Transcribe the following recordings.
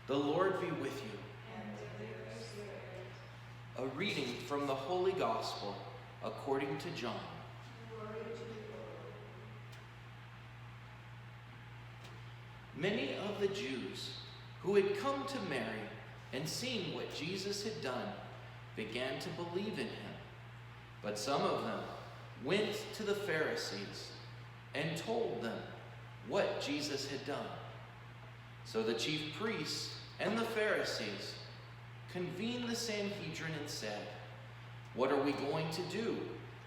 The Lord be with you. And with your spirit. A reading from the Holy Gospel according to John. Glory to you, Lord. Many of the Jews who had come to Mary and seen what Jesus had done began to believe in him. But some of them went to the Pharisees and told them what Jesus had done. So the chief priests and the Pharisees convened the Sanhedrin and said, "What are we going to do?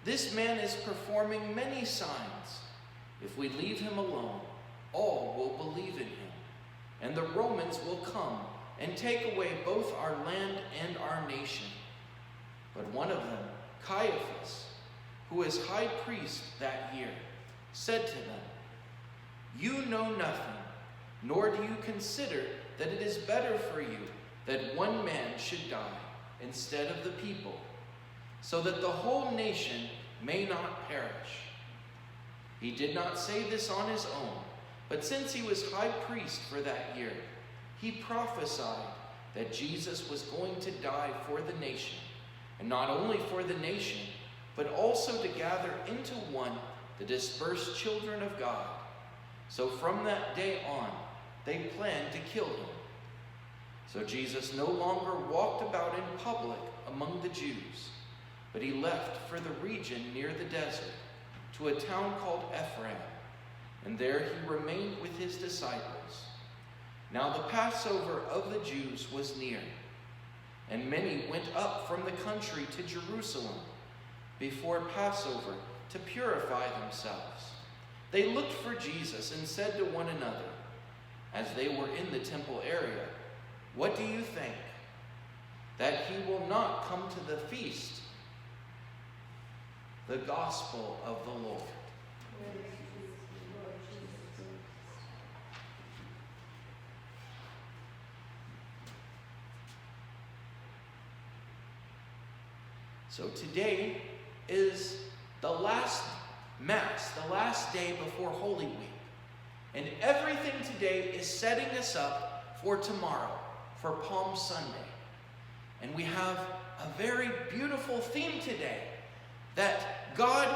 This man is performing many signs. If we leave him alone, all will believe in him, and the Romans will come and take away both our land and our nation." But one of them, Caiaphas, who was high priest that year, said to them, "You know nothing, nor do you consider that it is better for you that one man should die instead of the people, so that the whole nation may not perish." He did not say this on his own, but since he was high priest for that year, he prophesied that Jesus was going to die for the nation, and not only for the nation, but also to gather into one the dispersed children of God. So from that day on, they planned to kill him. So Jesus no longer walked about in public among the Jews, but he left for the region near the desert, to a town called Ephraim, and there he remained with his disciples. Now the Passover of the Jews was near, and many went up from the country to Jerusalem before Passover to purify themselves. They looked for Jesus and said to one another, as they were in the temple area, "What do you think? That he will not come to the feast?" The Gospel of the Lord. Praise to you, Lord Jesus. So today is the last Mass, the last day before Holy Week. And everything today is setting us up for tomorrow, for Palm Sunday. And we have a very beautiful theme today, that God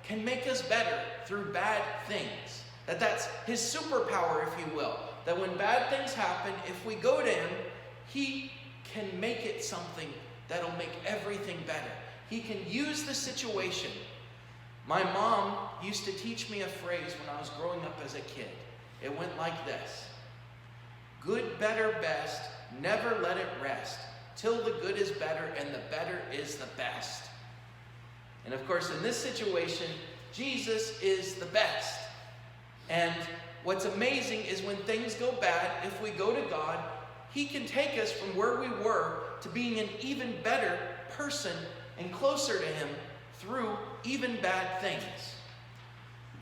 can make us better through bad things. That's his superpower, if you will. That when bad things happen, if we go to him, he can make it something that'll make everything better. He can use the situation. My mom used to teach me a phrase when I was growing up as a kid. It went like this: "Good, better, best, never let it rest, till the good is better and the better is the best." And of course, in this situation, Jesus is the best. And what's amazing is when things go bad, if we go to God, he can take us from where we were to being an even better person and closer to him through even bad things.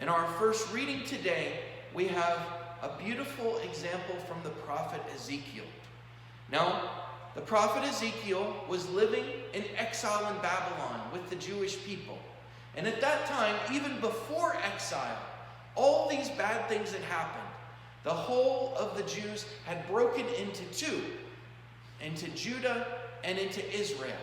In our first reading today, we have a beautiful example from the prophet Ezekiel. Now, the prophet Ezekiel was living in exile in Babylon with the Jewish people. And at that time, even before exile, all these bad things had happened. The whole of the Jews had broken into two, into Judah and into Israel.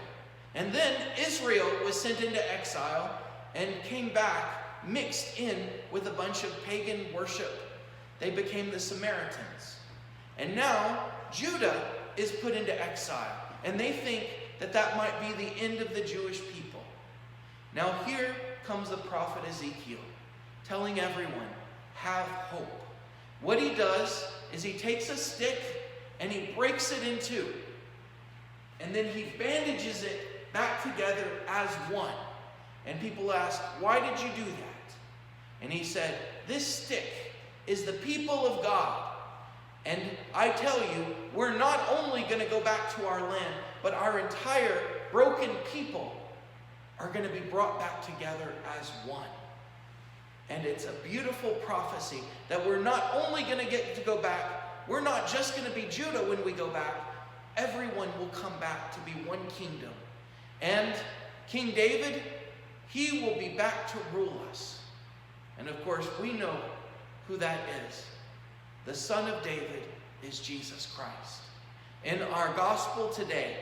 And then Israel was sent into exile and came back mixed in with a bunch of pagan worship. They became the Samaritans. And now Judah is put into exile. And they think that that might be the end of the Jewish people. Now here comes the prophet Ezekiel telling everyone, have hope. What he does is he takes a stick and he breaks it in two. And then he bandages it back together as one. And people ask, "Why did you do that?" And he said, "This stick is the people of God. And I tell you, we're not only going to go back to our land, but our entire broken people are going to be brought back together as one." And it's a beautiful prophecy that we're not only going to get to go back, we're not just going to be Judah when we go back. Everyone will come back to be one kingdom. And King David, he will be back to rule us. And of course, we know who that is. The son of David is Jesus Christ. In our gospel today,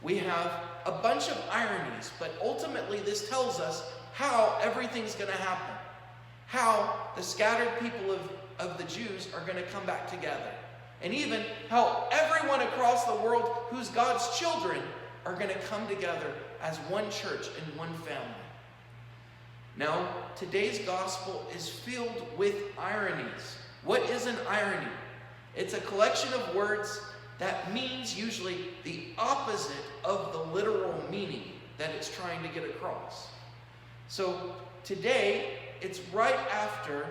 we have a bunch of ironies, but ultimately this tells us how everything's going to happen. How the scattered people of the Jews are going to come back together. And even how everyone across the world who's God's children are going to come together as one church and one family. Now, today's gospel is filled with ironies. What is an irony? It's a collection of words that means usually the opposite of the literal meaning that it's trying to get across. So today, it's right after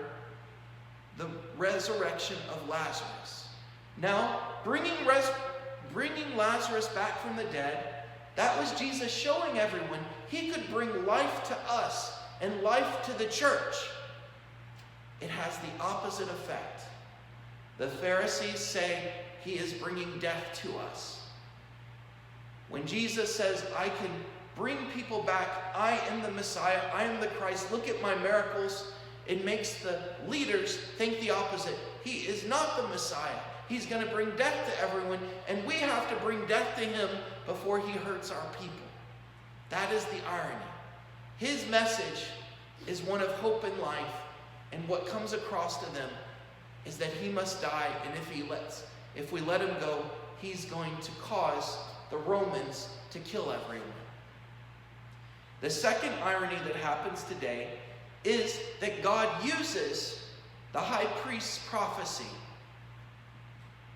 the resurrection of Lazarus. Now, bringing Lazarus back from the dead, that was Jesus showing everyone he could bring life to us and life to the church. It has the opposite effect. The Pharisees say he is bringing death to us. When Jesus says, I can bring people back, I am the Messiah, I am the Christ, look at my miracles, it makes the leaders think the opposite. He is not the Messiah. He's going to bring death to everyone, and we have to bring death to him before he hurts our people. That is the irony. His message is one of hope and life, and what comes across to them is that he must die, and if we let him go, he's going to cause the Romans to kill everyone. The second irony that happens today is that God uses the high priest's prophecy.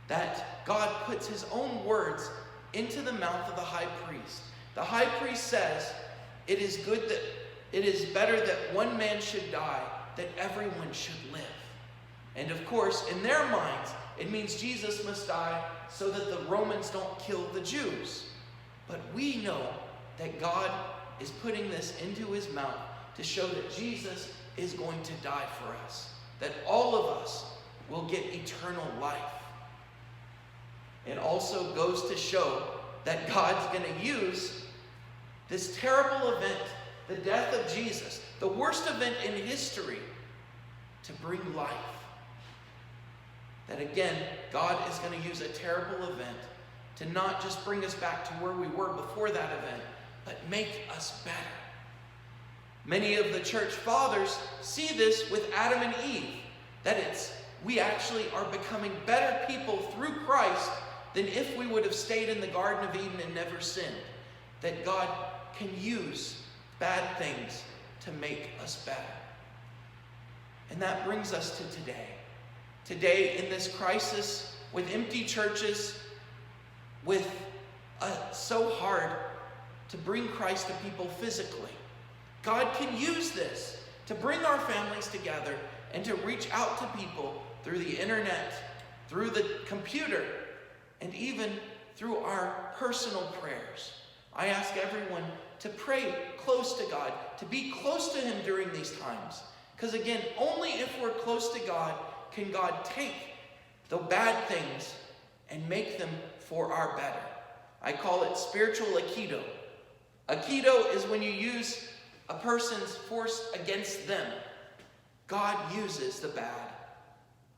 That God puts his own words into the mouth of the high priest. The high priest says, it is better that one man should die, that everyone should live. And of course, in their minds, it means Jesus must die so that the Romans don't kill the Jews. But we know that God is putting this into his mouth to show that Jesus is going to die for us. That all of us will get eternal life. It also goes to show that God's going to use this terrible event, the death of Jesus, the worst event in history, to bring life. That again, God is going to use a terrible event to not just bring us back to where we were before that event, but make us better. Many of the church fathers see this with Adam and Eve, that we actually are becoming better people through Christ than if we would have stayed in the Garden of Eden and never sinned. That God can use bad things to make us better. And that brings us to today. Today, in this crisis, with empty churches, with so hard to bring Christ to people physically, God can use this to bring our families together and to reach out to people through the internet, through the computer, and even through our personal prayers. I ask everyone to pray close to God, to be close to him during these times. Because again, only if we're close to God can God take the bad things and make them for our better. I call it spiritual aikido. Aikido is when you use a person's force against them. God uses the bad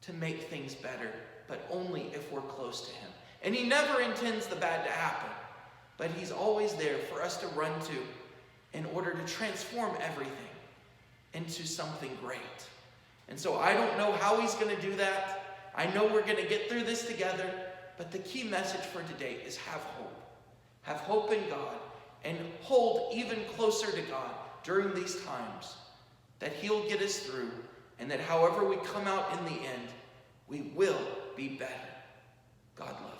to make things better, but only if we're close to him. And he never intends the bad to happen, but he's always there for us to run to in order to transform everything into something great. And so I don't know how he's going to do that. I know we're going to get through this together, but the key message for today is have hope. Have hope in God and hold even closer to God during these times, that he'll get us through, and that however we come out in the end, we will be better. God loves you.